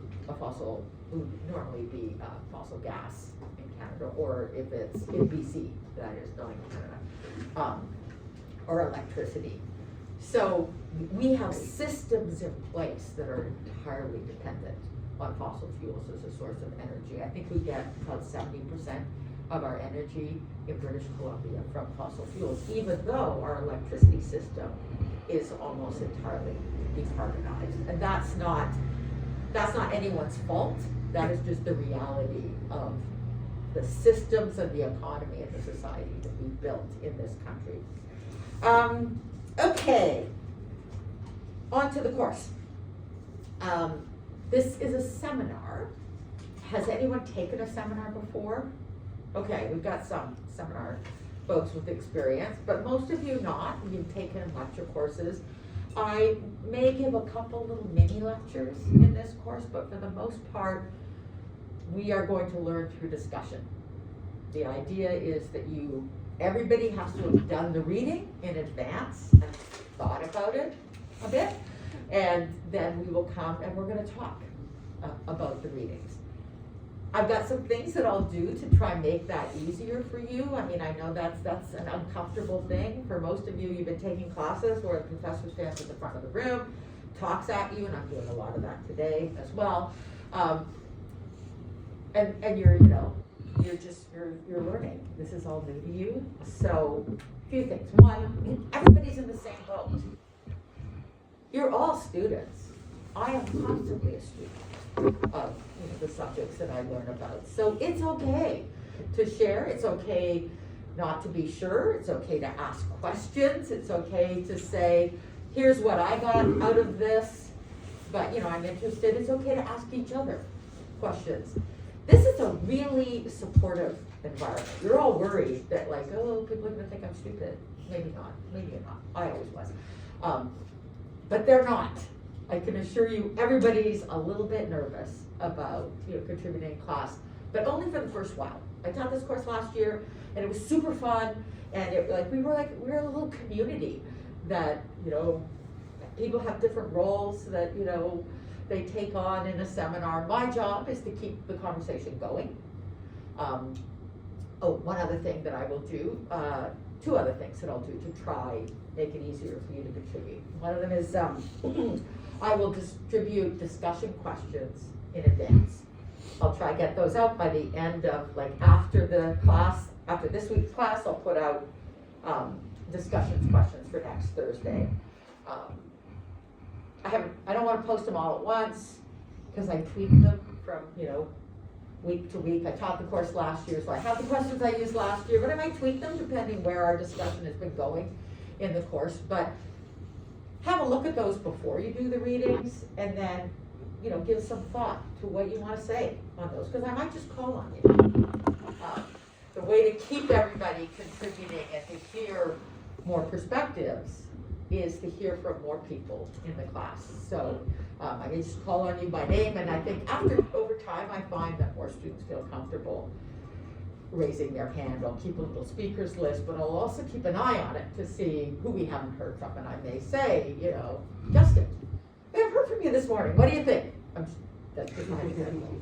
would normally be fossil gas in Canada, or if it's in BC, that is not in Canada, or electricity. So we have systems in place that are entirely dependent on fossil fuels as a source of energy. I think we get about 70% of our energy in British Columbia from fossil fuels, even though our electricity system is almost entirely decarbonized. And that's not anyone's fault. That is just the reality of the systems and the economy and the society that we've built in this country. Okay, on to the course. This is a seminar. Has anyone taken a seminar before? Okay, we've got some seminar folks with experience, but most of you not. You've taken lecture courses. I may give a couple little mini lectures in this course, but for the most part, we are going to learn through discussion. The idea is that everybody has to have done the reading in advance and thought about it a bit, and then we will come and we're going to talk about the readings. I've got some things that I'll do to try and make that easier for you. I mean, I know that's an uncomfortable thing. For most of you, you've been taking classes where the professor stands at the front of the room, talks at you, and I'm doing a lot of that today as well. And you're learning. This is all new to you. So, a few things. One, everybody's in the same boat. You're all students. I am constantly a student of the subjects that I learn about. So it's okay to share. It's okay not to be sure. It's okay to ask questions. It's okay to say, here's what I got out of this, but I'm interested. It's okay to ask each other questions. This is a really supportive environment. You're all worried that people are gonna think I'm stupid. Maybe not, maybe you're not. I always was. But they're not. I can assure you, everybody's a little bit nervous about contributing in class, but only for the first while. I taught this course last year, and it was super fun, and we were a little community that people have different roles that they take on in a seminar. My job is to keep the conversation going. One other thing that I will do, two other things that I'll do to try make it easier for you to contribute. One of them is I will distribute discussion questions in advance. I'll try to get those out by the end of after the class, after this week's class, I'll put out discussion questions for next Thursday. I don't want to post them all at once because I tweak them from week to week. I taught the course last year, so I have the questions I used last year, but I might tweak them depending where our discussion has been going in the course. But have a look at those before you do the readings, and then give some thought to what you want to say on those, because I might just call on you. The way to keep everybody contributing and to hear more perspectives is to hear from more people in the class. So I can just call on you by name, and I think over time I find that more students feel comfortable raising their hand. I'll keep a little speakers list, but I'll also keep an eye on it to see who we haven't heard from, and I may say, Justin, we haven't heard from you this morning. What do you think? That's just my example.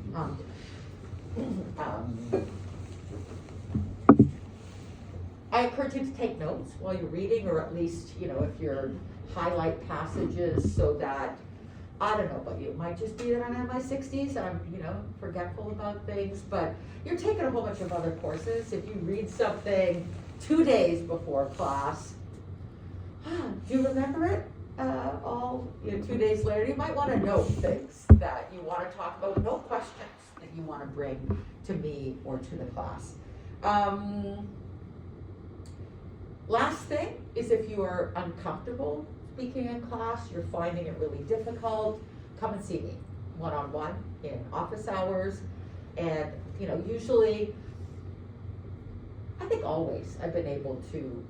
I encourage you to take notes while you're reading, or at least, if you're highlight passages so that, I don't know about you, it might just be that I'm in my 60s and I'm, forgetful about things, but you're taking a whole bunch of other courses. If you read something 2 days before class, do you remember it? All 2 days later, you might want to note things that you want to talk about, note questions that you want to bring to me or to the class. Last thing is, if you are uncomfortable speaking in class, you're finding it really difficult, come and see me one-on-one in office hours. And usually, I think always, I've been able to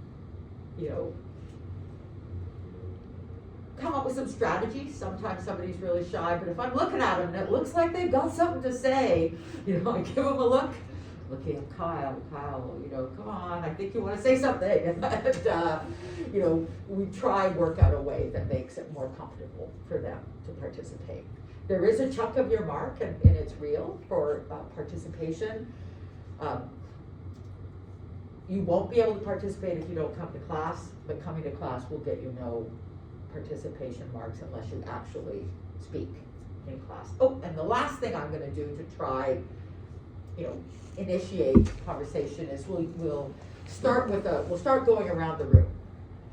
come up with some strategies. Sometimes somebody's really shy, but if I'm looking at them and it looks like they've got something to say, I give them a look. Looking at Kyle, come on, I think you want to say something. And, we try and work out a way that makes it more comfortable for them to participate. There is a chunk of your mark, and it's real for participation. You won't be able to participate if you don't come to class, but coming to class will get you no participation marks unless you actually speak in class. Oh, and the last thing I'm going to do to try initiate conversation is we'll start going around the room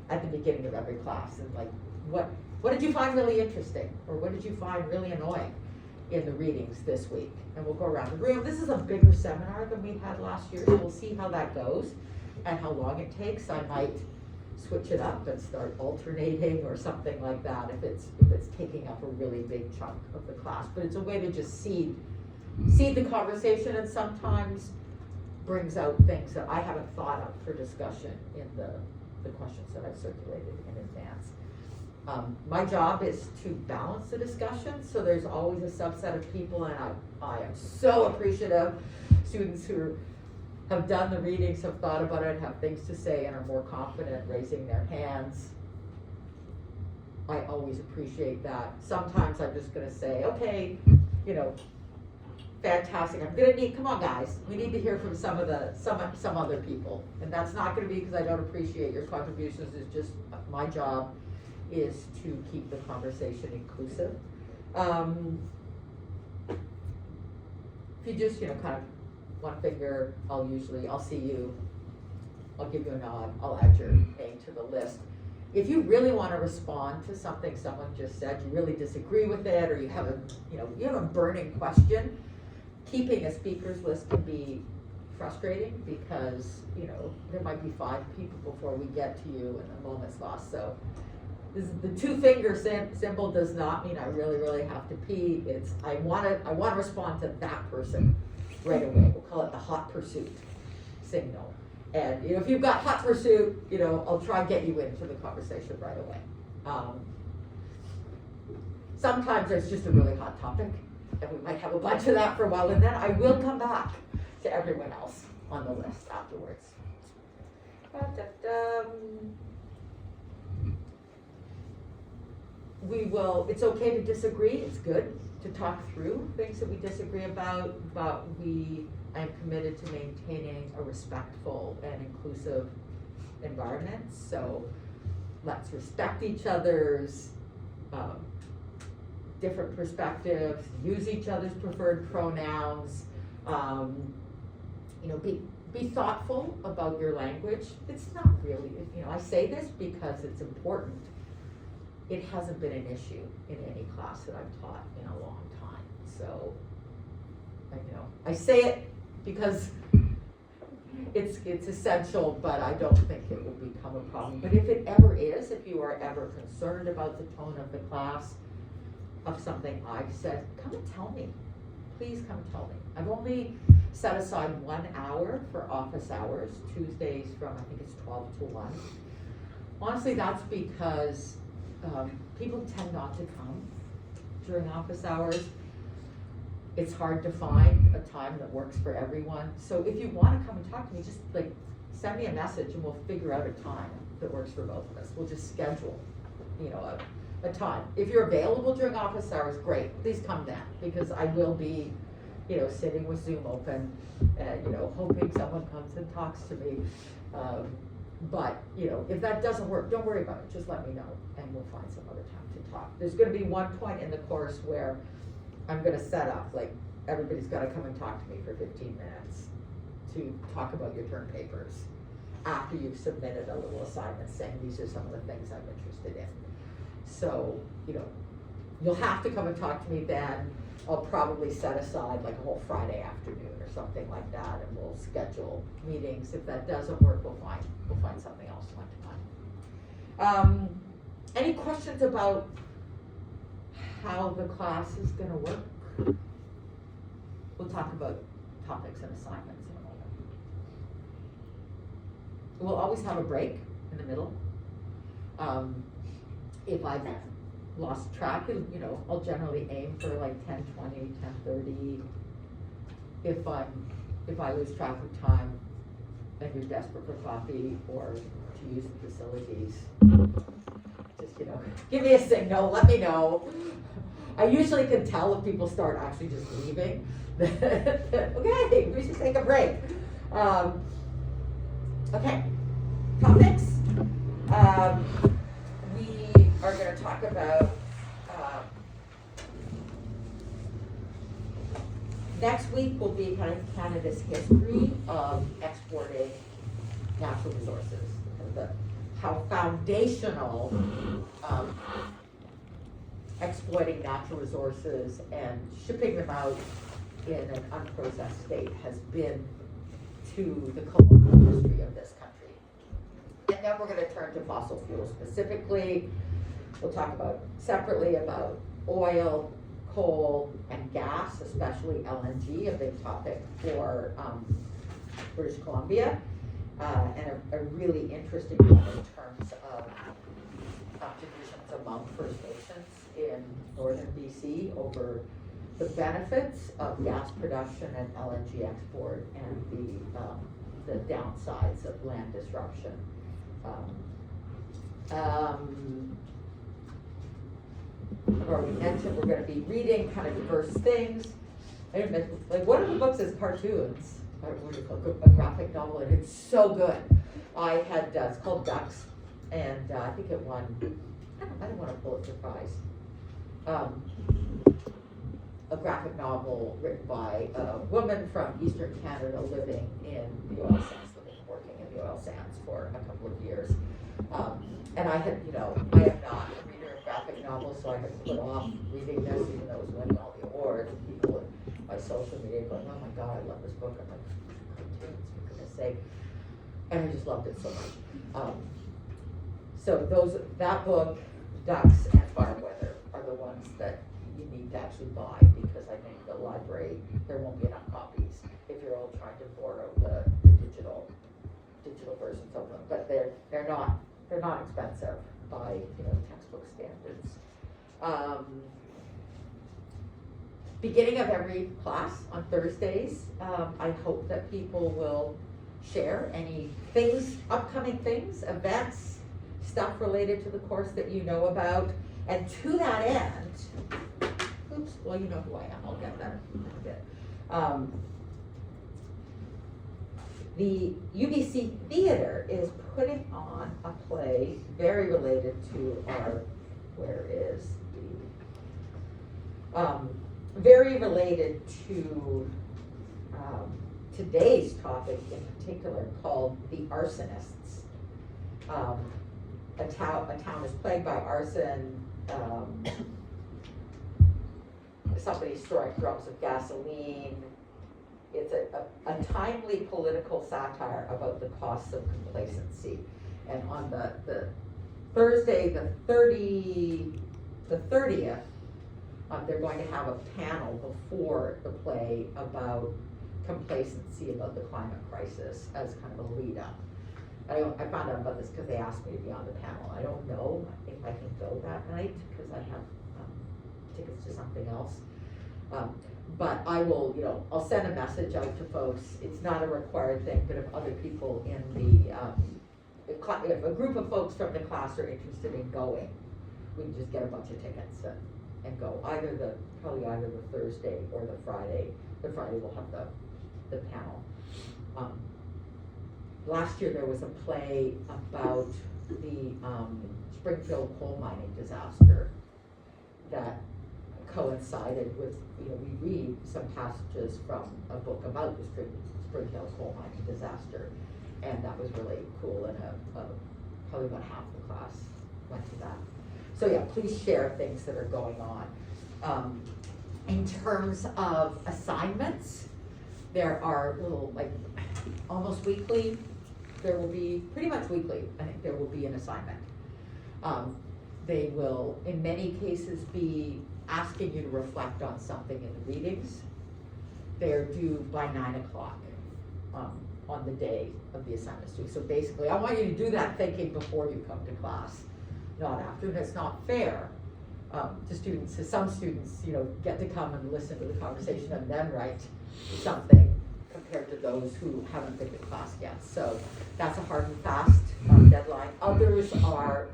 at the beginning of every class and like, what did you find really interesting? Or what did you find really annoying in the readings this week? And we'll go around the room. This is a bigger seminar than we had last year, so we'll see how that goes and how long it takes. I might switch it up and start alternating or something like that if it's taking up a really big chunk of the class. But it's a way to just seed the conversation, and sometimes brings out things that I haven't thought of for discussion in the questions that I've circulated in advance. My job is to balance the discussion, so there's always a subset of people, and I am so appreciative. Students who have done the readings, have thought about it, have things to say, and are more confident raising their hands. I always appreciate that. Sometimes I'm just gonna say, okay, fantastic, I'm gonna need, come on guys, we need to hear from some other people. And that's not gonna be because I don't appreciate your contributions, it's just my job is to keep the conversation inclusive. If you just, kind of one finger, I'll see you, I'll give you a nod, I'll add your name to the list. If you really want to respond to something someone just said, you really disagree with it, or you have a burning question, keeping a speakers list can be frustrating because, there might be 5 people before we get to you and the moment's lost. So the 2-finger symbol does not mean I really, really have to pee. It's I want to respond to that person right away. We'll call it the hot pursuit signal. And if you've got hot pursuit, I'll try and get you into the conversation right away. Sometimes there's just a really hot topic, and we might have a bunch of that for a while, and then I will come back to everyone else on the list afterwards. It's okay to disagree, it's good to talk through things that we disagree about, but I am committed to maintaining a respectful and inclusive environment. So let's respect each other's different perspectives, use each other's preferred pronouns, be thoughtful about your language. It's not really, I say this because it's important. It hasn't been an issue in any class that I've taught in a long time. So, I say it because it's essential, but I don't think it will become a problem. But if it ever is, if you are ever concerned about the tone of the class, of something I've said, come and tell me. Please come and tell me. I've only set aside 1 hour for office hours, Tuesdays from, I think it's 12 to 1. Honestly, that's because people tend not to come during office hours. It's hard to find a time that works for everyone. So if you want to come and talk to me, just send me a message and we'll figure out a time that works for both of us. We'll just schedule, a time. If you're available during office hours, great, please come then, because I will be, sitting with Zoom open and, hoping someone comes and talks to me. But, if that doesn't work, don't worry about it, just let me know and we'll find some other time to talk. There's gonna be one point in the course where I'm gonna set up, everybody's gotta come and talk to me for 15 minutes to talk about your term papers after you've submitted a little assignment saying these are some of the things I'm interested in. So, you'll have to come and talk to me then. I'll probably set aside a whole Friday afternoon or something like that, and we'll schedule meetings. If that doesn't work, we'll find something else one to time. Any questions about how the class is gonna work? We'll talk about topics and assignments in a moment. We'll always have a break in the middle. If I've lost track, I'll generally aim for 10:20, 10:30. If I lose track of time and you're desperate for coffee or to use the facilities, just, give me a signal, let me know. I usually can tell if people start actually just leaving. Okay, we should take a break. Okay, topics. We are going to talk about Next week will be kind of Canada's history of exporting natural resources, how foundational exploiting natural resources and shipping them out in an unprocessed state has been to the colonial history of this country. And then we're going to turn to fossil fuels specifically. We'll talk about separately about oil, coal, and gas, especially LNG, a big topic for British Columbia, and a really interesting one in terms of divisions among First Nations in northern BC over the benefits of gas production and LNG export and the downsides of land disruption. I've already mentioned we're going to be reading kind of diverse things. I didn't mention, like one of the books is cartoons, or what do you call it, a graphic novel, and it's so good. I had, it's called Ducks, and I think it won, I didn't want to Pulitzer Prize. A graphic novel written by a woman from Eastern Canada living in the oil sands, working in the oil sands for a couple of years. And I had, I am not a reader of graphic novels, so I had put off reading this, even though it was winning all the awards, and people in my social media going, oh my God, I love this book. I'm like, cartoons, for goodness sake. And I just loved it so much. So that book, Ducks and Farm Weather, are the ones that you need to actually buy, because I think the library, there won't be enough copies if you're all trying to borrow the digital versions of them. But they're not expensive by textbook standards. Beginning of every class on Thursdays, I hope that people will share any things, upcoming things, events, stuff related to the course that you know about. And to that end, oops, well, you know who I am, I'll get that in a bit. The UBC Theater is putting on a play very related to very related to today's topic in particular, called The Arsonists. A town is plagued by arson. Somebody's storing drums of gasoline. It's a timely political satire about the costs of complacency. And on the Thursday, the 30th, they're going to have a panel before the play about complacency, about the climate crisis, as kind of a lead up. I found out about this because they asked me to be on the panel. I don't know if I can go that night because I have tickets to something else. But I will, I'll send a message out to folks. It's not a required thing, but if other people in if a group of folks from the class are interested in going, we can just get a bunch of tickets and go. Probably either the Thursday or the Friday. The Friday will have the panel. Last year there was a play about the Springfield coal mining disaster that coincided with, we read some passages from a book about the Springfield coal mining disaster, and that was really cool, and probably about half the class went to that. So yeah, please share things that are going on. In terms of assignments, there are almost weekly, there will be, pretty much weekly, I think there will be an assignment. They will, in many cases, be asking you to reflect on something in the readings. They're due by 9 o'clock on the day of the assignments due. So basically, I want you to do that thinking before you come to class, not after. And it's not fair to students. Some students, get to come and listen to the conversation and then write something, compared to those who haven't been to class yet. So that's a hard and fast deadline. Others are,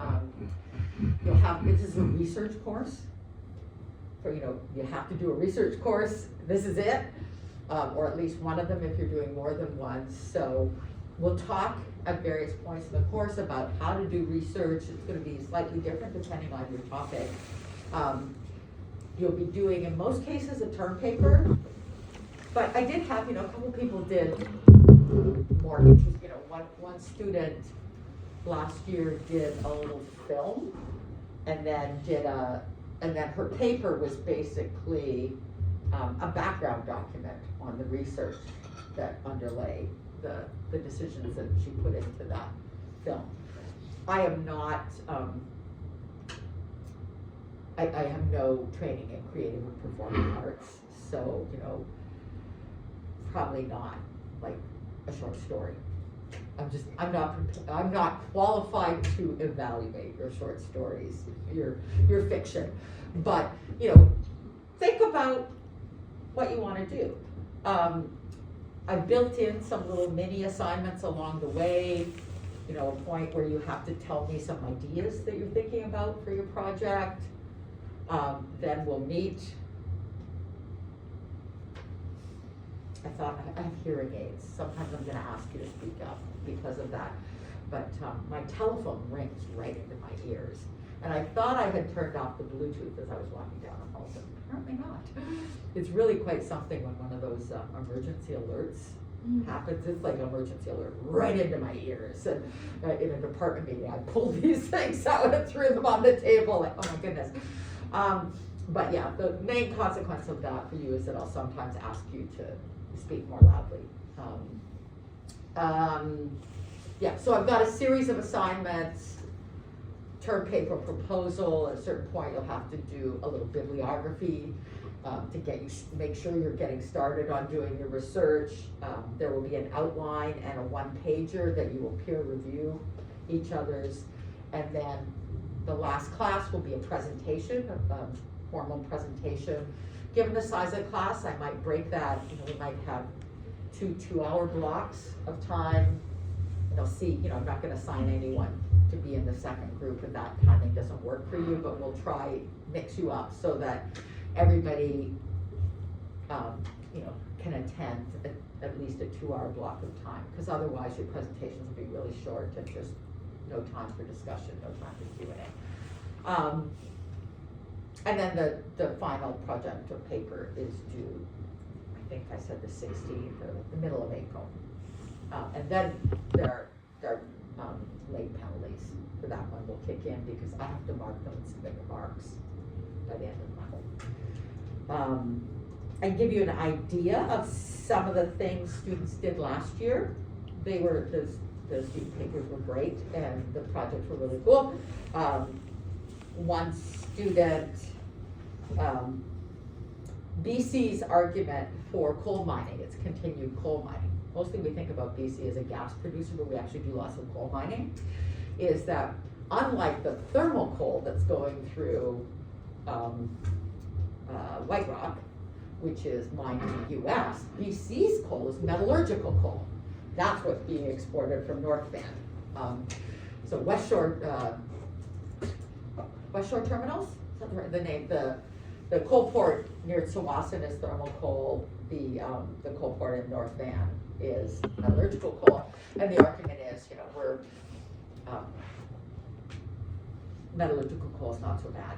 this is a research course. So, you have to do a research course. This is it, or at least one of them if you're doing more than one. So we'll talk at various points in the course about how to do research. It's going to be slightly different depending on your topic. You'll be doing, in most cases, a term paper. But I did have, a couple people did more interest, one student last year did a little film and then her paper was basically a background document on the research that underlay the decisions that she put into that film. I am not, I have no training in creative or performing arts, so, probably not like a short story. I'm not qualified to evaluate your short stories, your fiction, but, think about what you want to do. I've built in some little mini assignments along the way, a point where you have to tell me some ideas that you're thinking about for your project. Then we'll meet. I have hearing aids. Sometimes I'm gonna ask you to speak up because of that. But my telephone rings right into my ears. And I thought I had turned off the Bluetooth as I was walking down the hall, but apparently not. It's really quite something when one of those emergency alerts happens. It's like an emergency alert right into my ears. And in a department meeting, I pulled these things out and threw them on the table, like, oh my goodness. But yeah, the main consequence of that for you is that I'll sometimes ask you to speak more loudly. Yeah, so I've got a series of assignments, term paper proposal. At a certain point, you'll have to do a little bibliography to make sure you're getting started on doing your research. There will be an outline and a one-pager that you will peer review each other's, and then the last class will be a presentation, a formal presentation. Given the size of the class, I might break that. We might have two-hour blocks of time. You'll see, I'm not going to assign anyone to be in the second group if that timing doesn't work for you, but we'll try mix you up so that everybody, can attend at least a 2-hour block of time, because otherwise your presentations will be really short and just no time for discussion, no time for Q&A. And then the final project or paper is due, I think I said the 16th or the middle of April. And then there are late penalties for that one will kick in because I have to mark them and submit the marks by the end of the month. I give you an idea of some of the things students did last year. The student papers were great and the projects were really cool. One student, BC's argument for coal mining, it's continued coal mining. Mostly we think about BC as a gas producer, but we actually do lots of coal mining, is that unlike the thermal coal that's going through White Rock, which is mined in the US, BC's coal is metallurgical coal. That's what's being exported from North Van. So West Shore Terminals, is that the right, the name? The coal port near Tsawwassen is thermal coal. The coal port in North Van is metallurgical coal. And the argument is, we're metallurgical coal is not so bad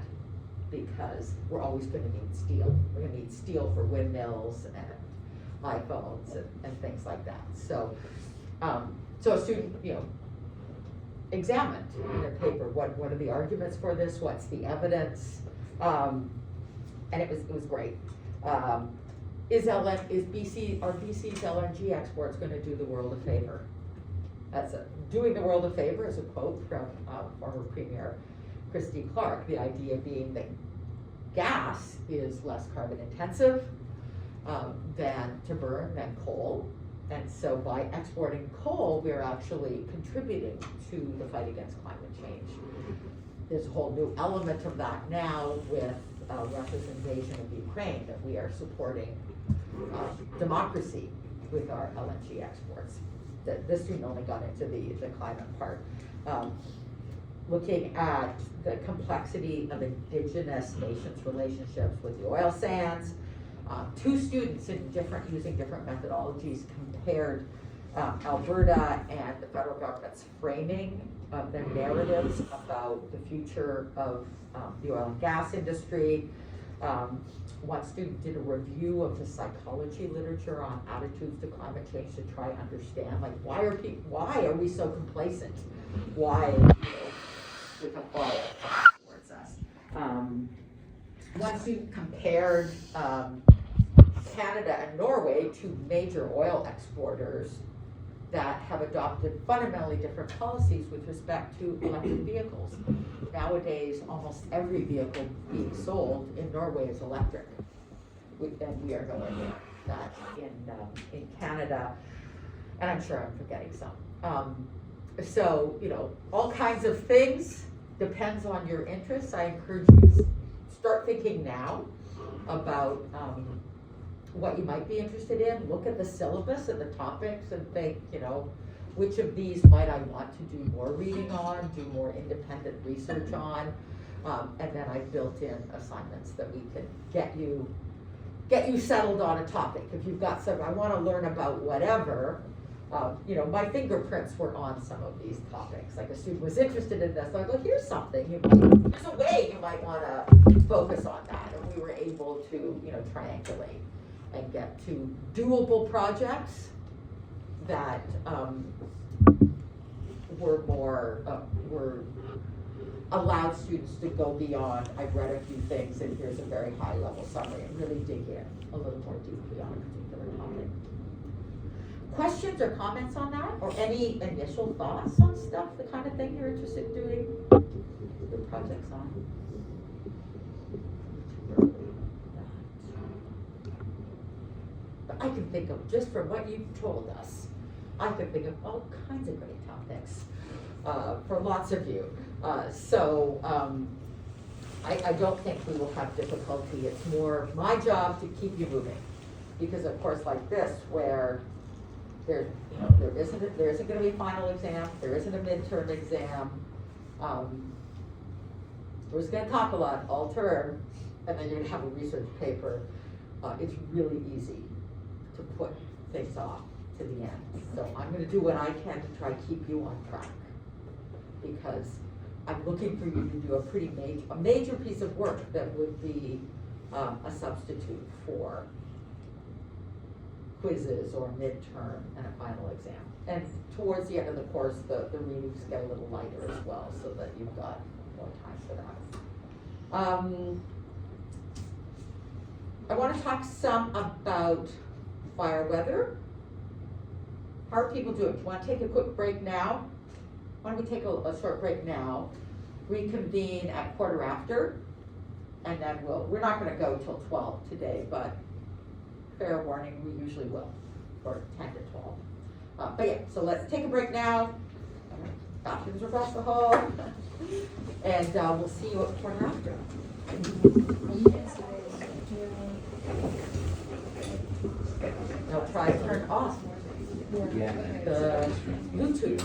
because we're always going to need steel. We're going to need steel for windmills and iPhones and things like that. So, so a student, examined in their paper what are the arguments for this, what's the evidence, and it was great. Are BC's LNG exports going to do the world a favor? Doing the world a favor is a quote from former Premier Christy Clark. The idea being that gas is less carbon intensive to burn than coal. And so by exporting coal, we're actually contributing to the fight against climate change. There's a whole new element of that now with Russia's invasion of Ukraine, that we are supporting democracy with our LNG exports. This student only got into the climate part. Looking at the complexity of indigenous nations' relationships with the oil sands. Two students using different methodologies compared Alberta and the federal government's framing of their narratives about the future of the oil and gas industry One student did a review of the psychology literature on attitudes to climate change to try to understand, like, why are we so complacent? Why, with a fall towards us? One student compared Canada and Norway, two major oil exporters that have adopted fundamentally different policies with respect to electric vehicles. Nowadays, almost every vehicle being sold in Norway is electric. And we are nowhere near that in Canada, and I'm sure I'm forgetting some. So, all kinds of things, depends on your interests. I encourage you to start thinking now about what you might be interested in. Look at the syllabus and the topics and think, which of these might I want to do more reading on, do more independent research on, and then I've built in assignments that we can get you settled on a topic. If you've got some, I want to learn about whatever, my fingerprints were on some of these topics. Like a student was interested in this, I go, here's something, there's a way you might want to focus on that. And we were able to, triangulate and get to doable projects that were allowed students to go beyond, I've read a few things and here's a very high level summary, and really dig in a little more deeply on a particular topic. Questions or comments on that? Or any initial thoughts on stuff, the kind of thing you're interested in doing your projects on? But I can think of, just from what you've told us, I can think of all kinds of great topics for lots of you. I don't think we will have difficulty. It's more my job to keep you moving. Because of course, like this, where there isn't going to be a final exam, there isn't a midterm exam. We're just going to talk a lot all term, and then you're going to have a research paper. It's really easy to put things off to the end. So I'm going to do what I can to try to keep you on track, because I'm looking for you to do a major piece of work that would be a substitute for quizzes or midterm and a final exam. And towards the end of the course, the readings get a little lighter as well, so that you've got more time for that. I want to talk some about fire weather. How are people doing? Do you want to take a quick break now? Why don't we take a short break now, reconvene at 1:15, and then we're not going to go till 12 today, but fair warning, we usually will, or 10 to 12. But yeah, so let's take a break now. Bathrooms are across the hall, and we'll see you at 1:15. Now try to turn off the Bluetooth.